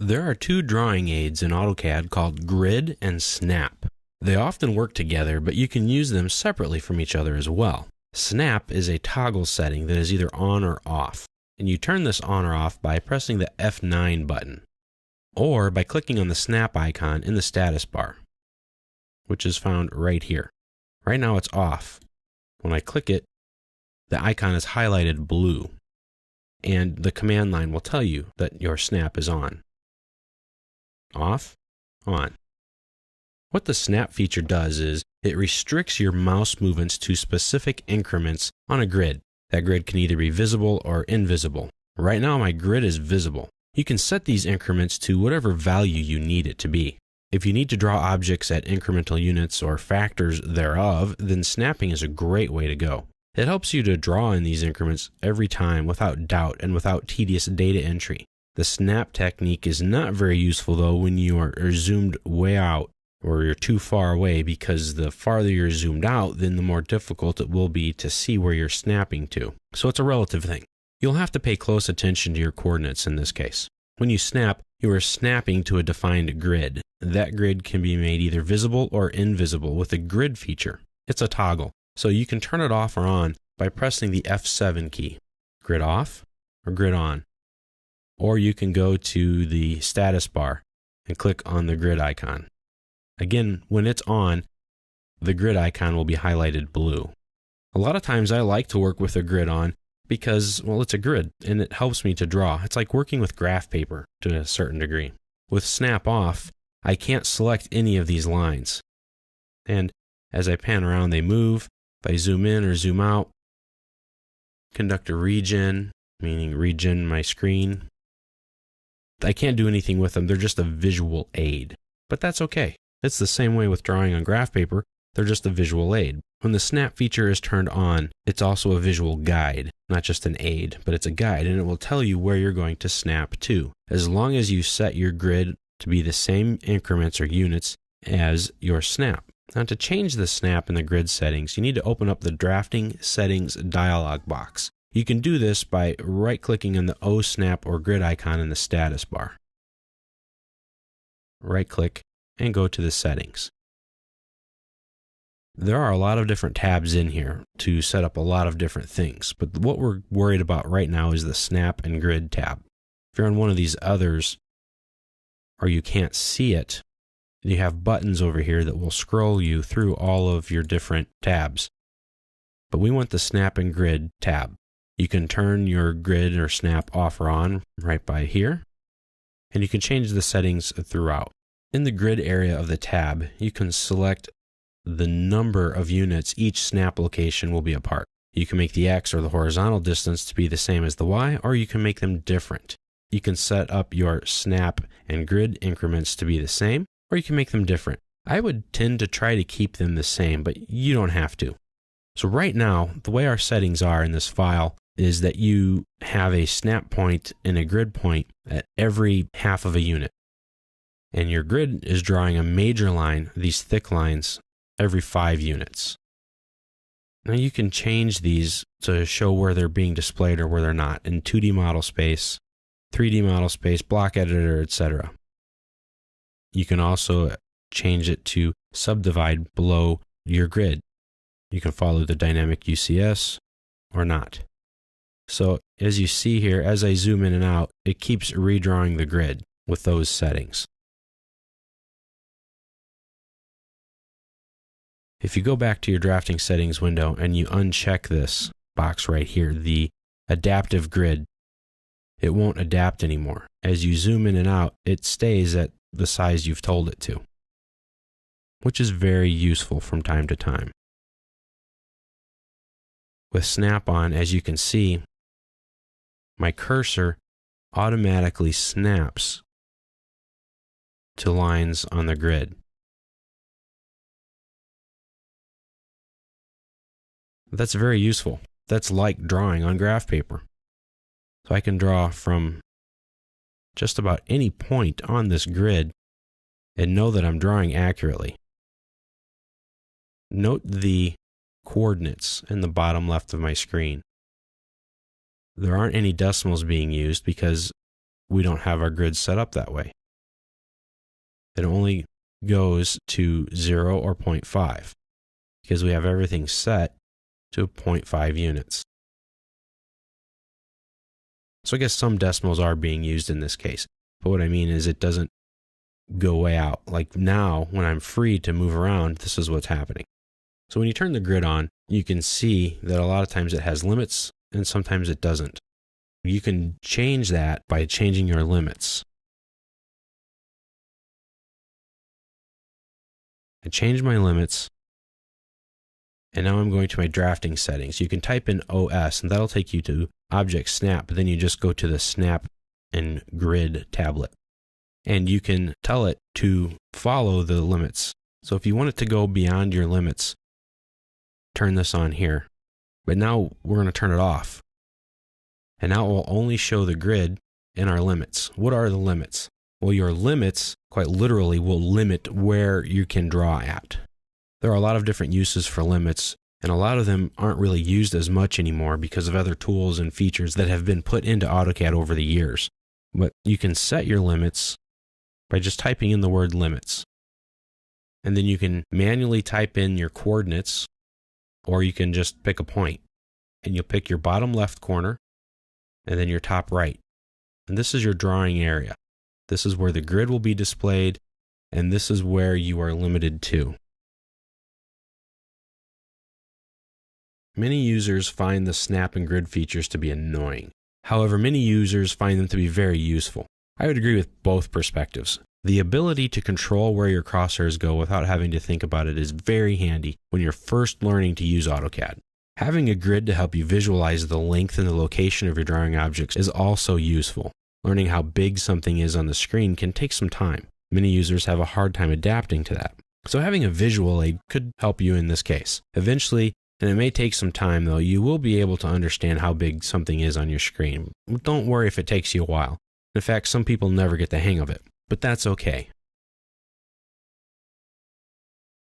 There are two drawing aids in AutoCAD called Grid and Snap. They often work together, but you can use them separately from each other as well. Snap is a toggle setting that is either on or off, and you turn this on or off by pressing the F9 button, or by clicking on the Snap icon in the status bar, which is found right here. Right now it's off. When I click it, the icon is highlighted blue, and the command line will tell you that your snap is on. Off, on. What the snap feature does is it restricts your mouse movements to specific increments on a grid. That grid can either be visible or invisible. Right now my grid is visible. You can set these increments to whatever value you need it to be. If you need to draw objects at incremental units or factors thereof, then snapping is a great way to go. It helps you to draw in these increments every time without doubt and without tedious data entry. The snap technique is not very useful though when you are zoomed way out or you're too far away, because the farther you're zoomed out, then the more difficult it will be to see where you're snapping to. So it's a relative thing. You'll have to pay close attention to your coordinates in this case. When you snap, you are snapping to a defined grid. That grid can be made either visible or invisible with a grid feature. It's a toggle, so you can turn it off or on by pressing the F7 key. Grid off or grid on. Or you can go to the status bar and click on the grid icon. Again, when it's on, the grid icon will be highlighted blue. A lot of times I like to work with a grid on because, well, it's a grid and it helps me to draw. It's like working with graph paper to a certain degree. With snap off, I can't select any of these lines. And as I pan around, they move. If I zoom in or zoom out, conduct a regen, meaning regen my screen. I can't do anything with them. They're just a visual aid, but that's okay. It's the same way with drawing on graph paper. They're just a visual aid. When the snap feature is turned on, it's also a visual guide, not just an aid, but it's a guide, and it will tell you where you're going to snap to, as long as you set your grid to be the same increments or units as your snap. Now, to change the snap in the grid settings, you need to open up the Drafting Settings dialog box. You can do this by right-clicking on the O snap or grid icon in the status bar. Right-click and go to the settings. There are a lot of different tabs in here to set up a lot of different things, but what we're worried about right now is the Snap and Grid tab. If you're on one of these others, or you can't see it, you have buttons over here that will scroll you through all of your different tabs. But we want the Snap and Grid tab. You can turn your grid or snap off or on right by here, and you can change the settings throughout. In the grid area of the tab, you can select the number of units each snap location will be apart. You can make the X or the horizontal distance to be the same as the Y, or you can make them different. You can set up your snap and grid increments to be the same, or you can make them different. I would tend to try to keep them the same, but you don't have to. So right now, the way our settings are in this file is that you have a snap point and a grid point at every half of a unit. And your grid is drawing a major line, these thick lines, every 5 units. Now you can change these to show where they're being displayed or where they're not in 2D model space, 3D model space, block editor, etc. You can also change it to subdivide below your grid. You can follow the dynamic UCS or not. So as you see here, as I zoom in and out, it keeps redrawing the grid with those settings. If you go back to your drafting settings window and you uncheck this box right here, the adaptive grid, it won't adapt anymore. As you zoom in and out, it stays at the size you've told it to, which is very useful from time to time. With Snap on, as you can see, my cursor automatically snaps to lines on the grid. That's very useful. That's like drawing on graph paper. So I can draw from just about any point on this grid and know that I'm drawing accurately. Note the coordinates in the bottom left of my screen. There aren't any decimals being used because we don't have our grid set up that way. It only goes to 0 or 0.5 because we have everything set to 0.5 units. So I guess some decimals are being used in this case. But what I mean is it doesn't go way out. Like now, when I'm free to move around, this is what's happening. So when you turn the grid on, you can see that a lot of times it has limits and sometimes it doesn't. You can change that by changing your limits. I change my limits, and now I'm going to my drafting settings. You can type in OS, and that'll take you to Object Snap, but then you just go to the Snap and Grid tablet. And you can tell it to follow the limits. So if you want it to go beyond your limits, turn this on here. But now we're going to turn it off. And now it will only show the grid and our limits. What are the limits? Well, your limits, quite literally, will limit where you can draw at. There are a lot of different uses for limits, and a lot of them aren't really used as much anymore because of other tools and features that have been put into AutoCAD over the years. But you can set your limits by just typing in the word limits. And then you can manually type in your coordinates, or you can just pick a point. And you'll pick your bottom left corner, and then your top right. And this is your drawing area. This is where the grid will be displayed, and this is where you are limited to. Many users find the snap and grid features to be annoying. However, many users find them to be very useful. I would agree with both perspectives. The ability to control where your crosshairs go without having to think about it is very handy when you're first learning to use AutoCAD. Having a grid to help you visualize the length and the location of your drawing objects is also useful. Learning how big something is on the screen can take some time. Many users have a hard time adapting to that. So having a visual aid could help you in this case. Eventually, and it may take some time though, you will be able to understand how big something is on your screen. Don't worry if it takes you a while. In fact, some people never get the hang of it, but that's okay.